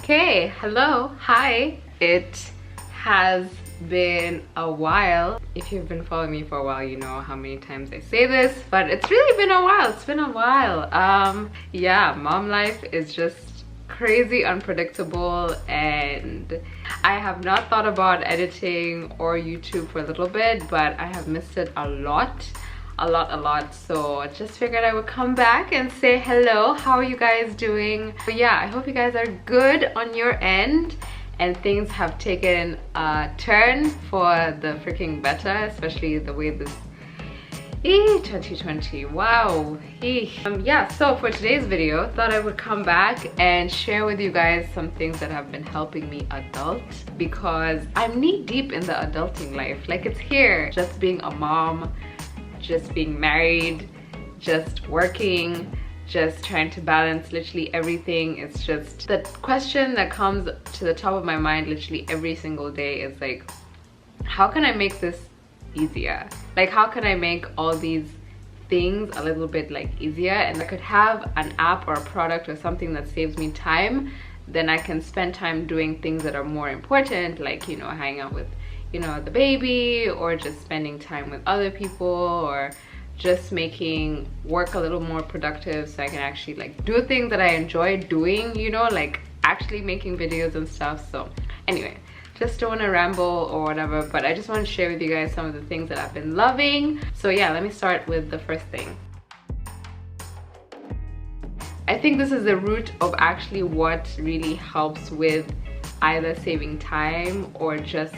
Okay, hello, hi. It has been a while. If you've been following me for a while, you know how many times I say this, but it's really been a while. It's been a while. Yeah, mom life is just crazy unpredictable, and I have not thought about editing or YouTube for a little bit, but I have missed it a lot. So I just figured I would come back and say hello. How are you guys doing? But yeah, I hope you guys are good on your end and things have taken a turn for the freaking better, especially the way this 2020, wow. Yeah, so for today's video, thought I would come back and share with you guys some things that have been helping me adult, because I'm knee deep in the adulting life. Like, it's here, just being a mom, just being married, just working, just trying to balance literally everything. It's just the question that comes to the top of my mind literally every single day is like, how can I make this easier? Like, how can I make all these things a little bit like easier? And I could have an app or a product or something that saves me time, then I can spend time doing things that are more important, like, you know, hanging out with, you know, the baby, or just spending time with other people, or just making work a little more productive so I can actually like do things that I enjoy doing, you know, like actually making videos and stuff. So anyway, just don't want to ramble or whatever, but I just want to share with you guys some of the things that I've been loving. So yeah, let me start with the first thing. I think this is the root of actually what really helps with either saving time or just,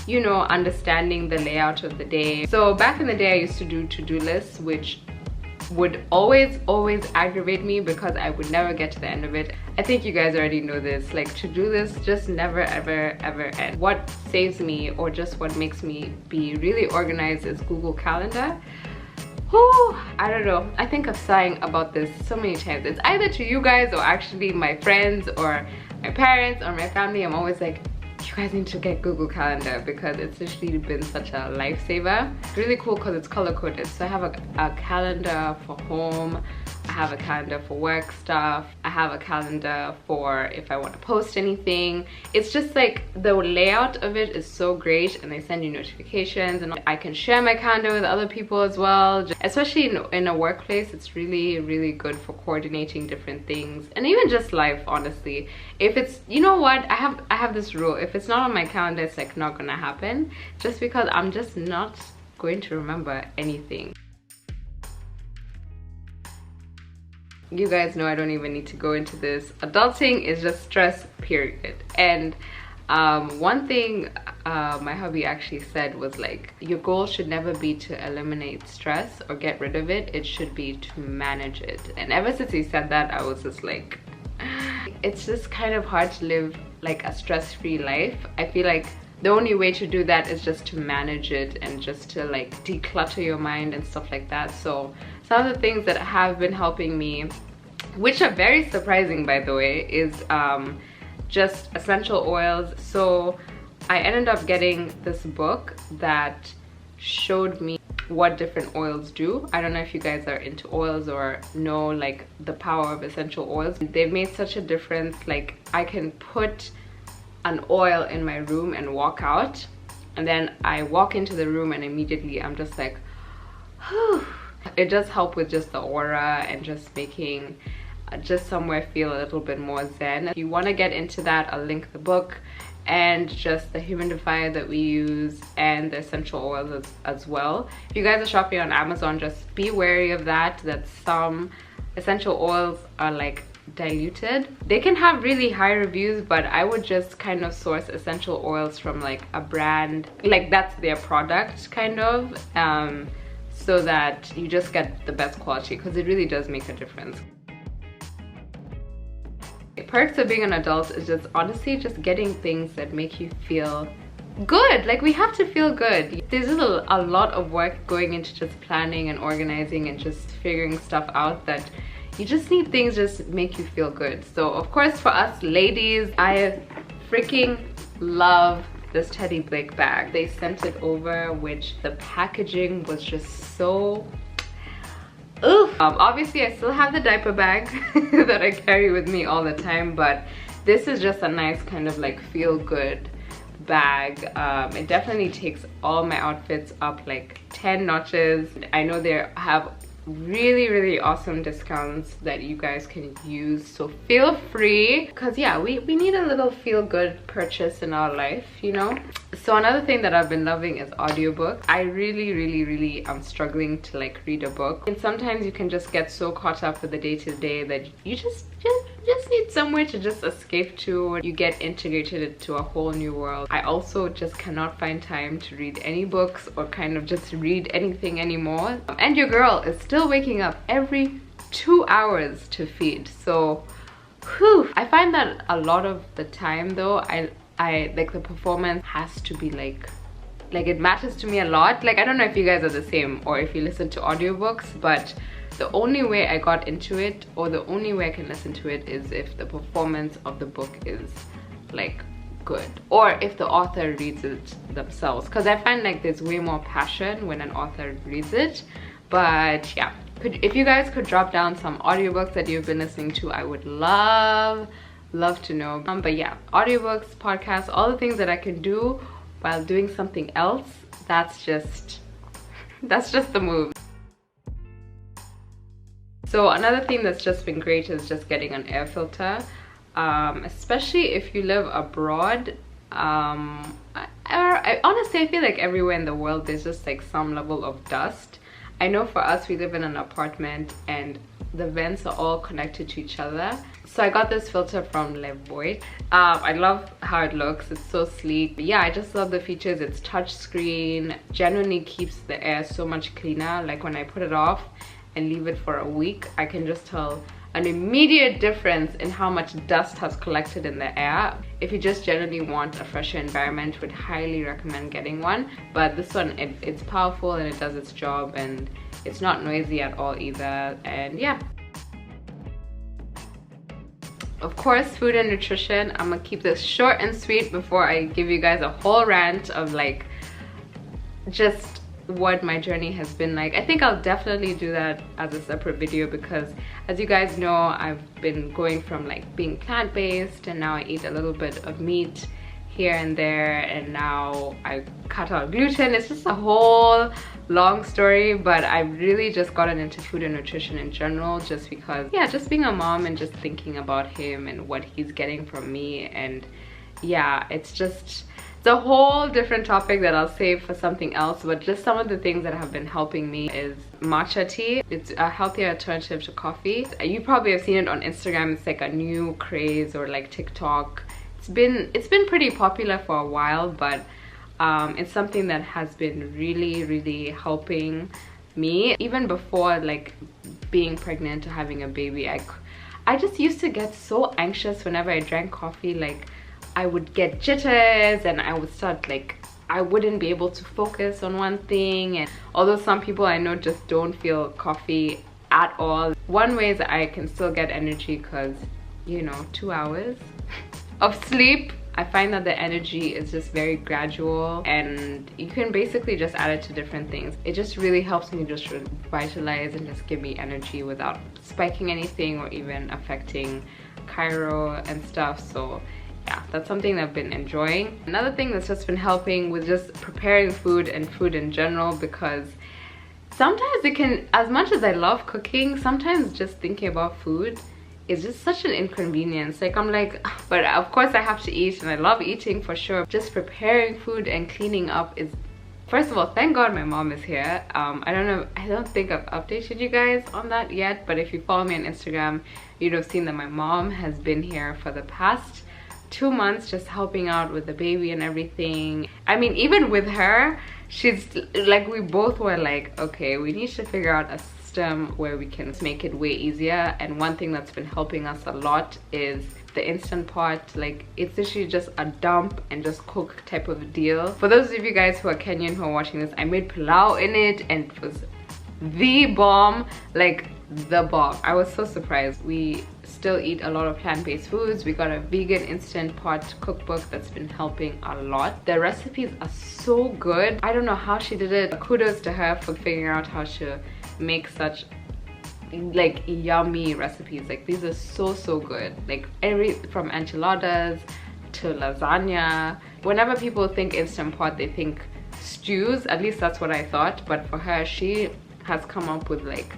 you know, understanding the layout of the day. So back in the day, I used to do to-do lists, which would always aggravate me because I would never get to the end of it. I think you guys already know this, like, to-do lists just never ever end. What saves me, or just what makes me be really organized, is Google Calendar. Whew, I don't know, I think I'm sighing about this so many times. It's either to you guys or actually my friends or my parents or my family. I'm always like, you guys need to get Google Calendar, because it's literally been such a lifesaver. Really cool because it's color coded. So I have a calendar for home, I have a calendar for work stuff, I have a calendar for if I want to post anything. It's just like, the layout of it is so great, and they send you notifications, and I can share my calendar with other people as well. Especially in a workplace, it's really good for coordinating different things, and even just life, honestly. If it's, you know what, I have this rule: if it's not on my calendar, it's like not gonna happen, just because I'm just not going to remember anything. You guys know I don't even need to go into this. Adulting is just stress, period. And one thing my hubby actually said was like, your goal should never be to eliminate stress or get rid of it. It should be to manage it. And ever since he said that, I was just like, it's just kind of hard to live like a stress-free life. I feel like the only way to do that is just to manage it and just to like declutter your mind and stuff like that. So some of the things that have been helping me, which are very surprising by the way, is just essential oils. So I ended up getting this book that showed me what different oils do. I don't know if you guys are into oils or know like the power of essential oils. They've made such a difference. Like, I can put an oil in my room and walk out, and then I walk into the room and immediately I'm just like, whew. It does help with just the aura and just making just somewhere feel a little bit more zen. If you want to get into that, I'll link the book and just the humidifier that we use and the essential oils as well. If you guys are shopping on Amazon, just be wary of that some essential oils are like diluted. They can have really high reviews, but I would just kind of source essential oils from like a brand, like that's their product kind of, so that you just get the best quality, because it really does make a difference. Perks of being an adult is just honestly just getting things that make you feel good. Like, we have to feel good. There's just a lot of work going into just planning and organizing and just figuring stuff out, that you just need things just make you feel good. So of course, for us ladies, I freaking love this Teddy Blake bag. They sent it over, which the packaging was just so Obviously I still have the diaper bag that I carry with me all the time, but this is just a nice kind of like feel good bag. It definitely takes all my outfits up like 10 notches. I know they have really awesome discounts that you guys can use, so feel free, because yeah, we need a little feel good purchase in our life, you know. So another thing that I've been loving is audiobooks. I really am struggling to like read a book, and sometimes you can just get so caught up with the day-to-day that you just need somewhere to just escape to. You get integrated into a whole new world. I also just cannot find time to read any books or kind of just read anything anymore. And your girl is still waking up every 2 hours to feed. So whew. I find that a lot of the time though, I like the performance has to be like it matters to me a lot. Like, I don't know if you guys are the same or if you listen to audiobooks, but the only way I got into it, or the only way I can listen to it, is if the performance of the book is like good, or if the author reads it themselves, because I find like there's way more passion when an author reads it. But yeah, if you guys could drop down some audiobooks that you've been listening to, I would love to know. But yeah, audiobooks, podcasts, all the things that I can do while doing something else, that's just the move. So another thing that's just been great is just getting an air filter, especially if you live abroad. I honestly feel like everywhere in the world there's just like some level of dust. I know for us, we live in an apartment and the vents are all connected to each other. So I got this filter from Levoit. I love how it looks. It's so sleek. But yeah, I just love the features. It's touchscreen, genuinely keeps the air so much cleaner. Like when I put it off and leave it for a week, I can just tell an immediate difference in how much dust has collected in the air. If you just generally want a fresher environment, would highly recommend getting one. But this one, it's powerful and it does its job, and it's not noisy at all either. And yeah, of course, food and nutrition. I'm gonna keep this short and sweet before I give you guys a whole rant of like just what my journey has been like. I think I'll definitely do that as a separate video, because as you guys know, I've been going from like being plant-based, and now I eat a little bit of meat here and there, and now I cut out gluten. It's just a whole long story, but I've really just gotten into food and nutrition in general, just because, yeah, just being a mom and just thinking about him and what he's getting from me. And yeah, it's a whole different topic that I'll save for something else. But just some of the things that have been helping me is matcha tea. It's a healthier alternative to coffee. You probably have seen it on Instagram. It's like a new craze, or like TikTok. It's been pretty popular for a while, but it's something that has been really helping me. Even before like being pregnant or having a baby, I just used to get so anxious whenever I drank coffee. Like, I would get jitters, and I would start like, I wouldn't be able to focus on one thing. And although some people I know just don't feel coffee at all, one way is that I can still get energy, because, you know, 2 hours of sleep, I find that the energy is just very gradual, and you can basically just add it to different things. It just really helps me just revitalize and just give me energy without spiking anything or even affecting chiro and stuff. So yeah, that's something that I've been enjoying. Another thing that's just been helping with just preparing food and food in general, because sometimes it can, as much as I love cooking, sometimes just thinking about food is just such an inconvenience. Like, I'm like, but of course I have to eat, and I love eating for sure. Just preparing food and cleaning up is, first of all, thank God my mom is here. I don't think I've updated you guys on that yet, but if you follow me on Instagram, you'd have seen that my mom has been here for the past 2 months, just helping out with the baby and everything. I mean, even with her, she's like, we both were like, okay, we need to figure out a system where we can make it way easier. And one thing that's been helping us a lot is the Instant Pot. Like, it's literally just a dump and just cook type of a deal. For those of you guys who are Kenyan who are watching this, I made pilau in it, and it was the bomb. Like, the bomb. I was so surprised. We still eat a lot of plant-based foods. We got a vegan Instant Pot cookbook that's been helping a lot. The recipes are so good. I don't know how she did it. Kudos to her for figuring out how to make such like yummy recipes. Like these are so good. Like from enchiladas to lasagna. Whenever people think Instant Pot, they think stews. At least that's what I thought. But for her, she has come up with like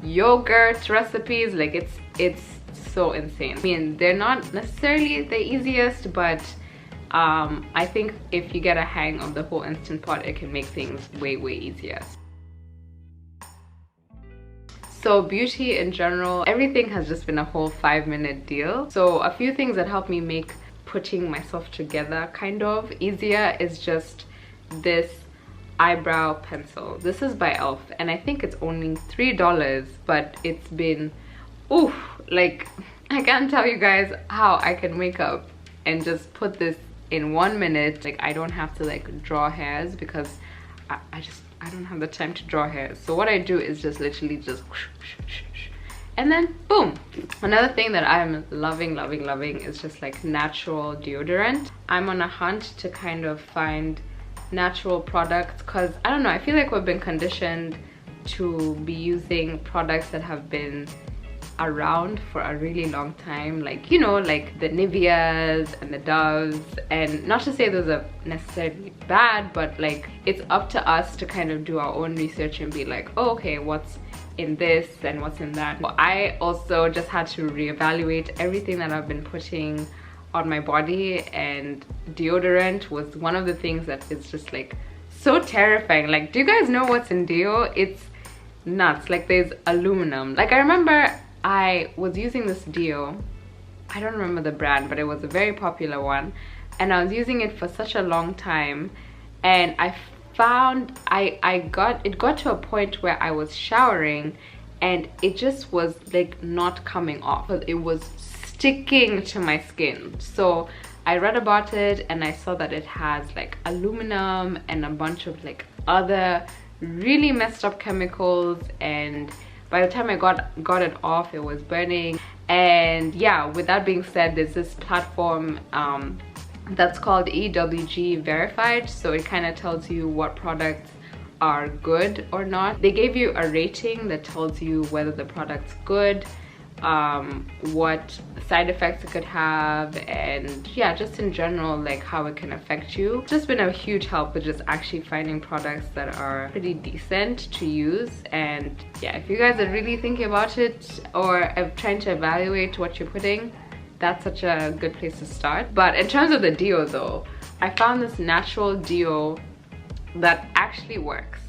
yogurt recipes. Like it's so insane. I mean, they're not necessarily the easiest, but I think if you get a hang of the whole Instant Pot, it can make things way easier. So beauty in general, everything has just been a whole 5-minute deal. So a few things that help me make putting myself together kind of easier is just this eyebrow pencil. This is by e.l.f. and I think it's only $3, but it's been, oof, like I can't tell you guys how I can wake up and just put this in 1 minute. Like I don't have to like draw hairs because I don't have the time to draw hairs. So what I do is just literally just and then boom. Another thing that I'm loving is just like natural deodorant. I'm on a hunt to kind of find natural products because I don't know, I feel like we've been conditioned to be using products that have been around for a really long time, like, you know, like the Niveas and the Doves, and not to say those are necessarily bad, but like it's up to us to kind of do our own research and be like, oh, okay, what's in this and what's in that. Well, I also just had to reevaluate everything that I've been putting on my body, and deodorant was one of the things that is just like so terrifying. Like, do you guys know what's in deo? It's nuts. Like there's aluminum. Like I remember I was using this deo, I don't remember the brand, but it was a very popular one, and I was using it for such a long time, and I found it got to a point where I was showering and it just was like not coming off. It was sticking to my skin. So I read about it and I saw that it has like aluminum and a bunch of like other really messed up chemicals, and by the time I got it off, it was burning. And yeah, with that being said, there's this platform that's called EWG Verified, so it kind of tells you what products are good or not. They gave you a rating that tells you whether the product's good, what side effects it could have, and yeah, just in general, like how it can affect you. It's just been a huge help with just actually finding products that are pretty decent to use. And yeah, if you guys are really thinking about it or are trying to evaluate what you're putting, that's such a good place to start. But in terms of the deo though, I found this natural deo that actually works.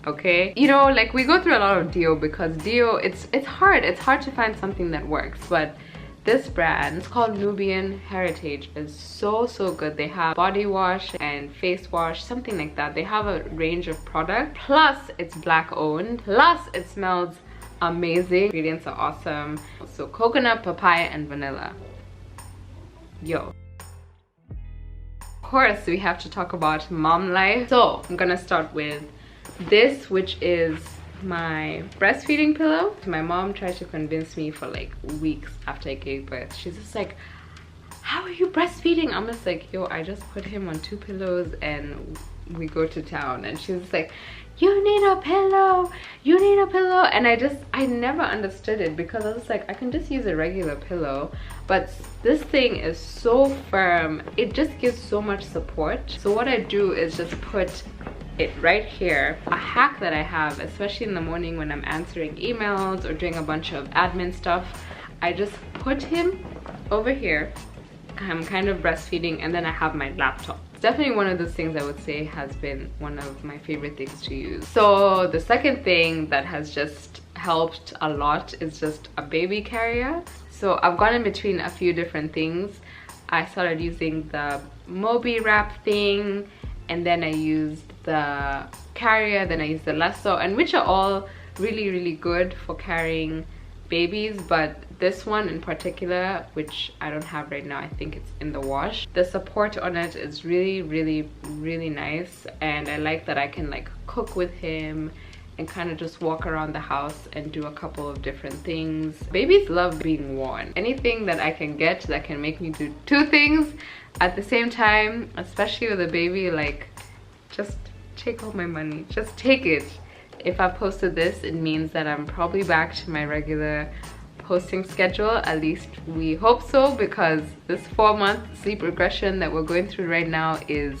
Okay, you know, like we go through a lot of deo because deo, it's hard to find something that works, but this brand, it's called Nubian Heritage, is so good. They have body wash and face wash, something like that. They have a range of products, plus it's black owned, plus it smells amazing. Ingredients are awesome. So coconut, papaya, and vanilla. Yo, of course we have to talk about mom life. So I'm gonna start with this, which is my breastfeeding pillow. My mom tried to convince me for like weeks after I gave birth. She's just like, how are you breastfeeding? I'm just like, yo, I just put him on 2 pillows and we go to town. And she's just like, you need a pillow, you need a pillow. And I never understood it because I was like, I can just use a regular pillow, but this thing is so firm. It just gives so much support. So what I do is just put it right here. A hack that I have, especially in the morning when I'm answering emails or doing a bunch of admin stuff, I just put him over here. I'm kind of breastfeeding, and then I have my laptop. It's definitely one of those things I would say has been one of my favorite things to use. So the second thing that has just helped a lot is just a baby carrier. So I've gone in between a few different things. I started using the Moby wrap thing, and then I used the carrier, then I used the lasso, and which are all really good for carrying babies, but this one in particular, which I don't have right now, I think it's in the wash, the support on it is really nice, and I like that I can like cook with him and kind of just walk around the house and do a couple of different things. Babies love being worn. Anything that I can get that can make me do 2 things at the same time, especially with a baby, like, just take all my money, just take it. if I posted this, it means that I'm probably back to my regular posting schedule. At least we hope so, because this 4-month sleep regression that we're going through right now is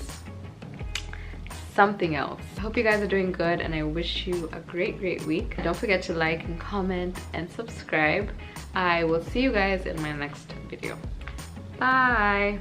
something else. I hope you guys are doing good, and I wish you a great week. Don't forget to like and comment and subscribe. I will see you guys in my next video. Bye.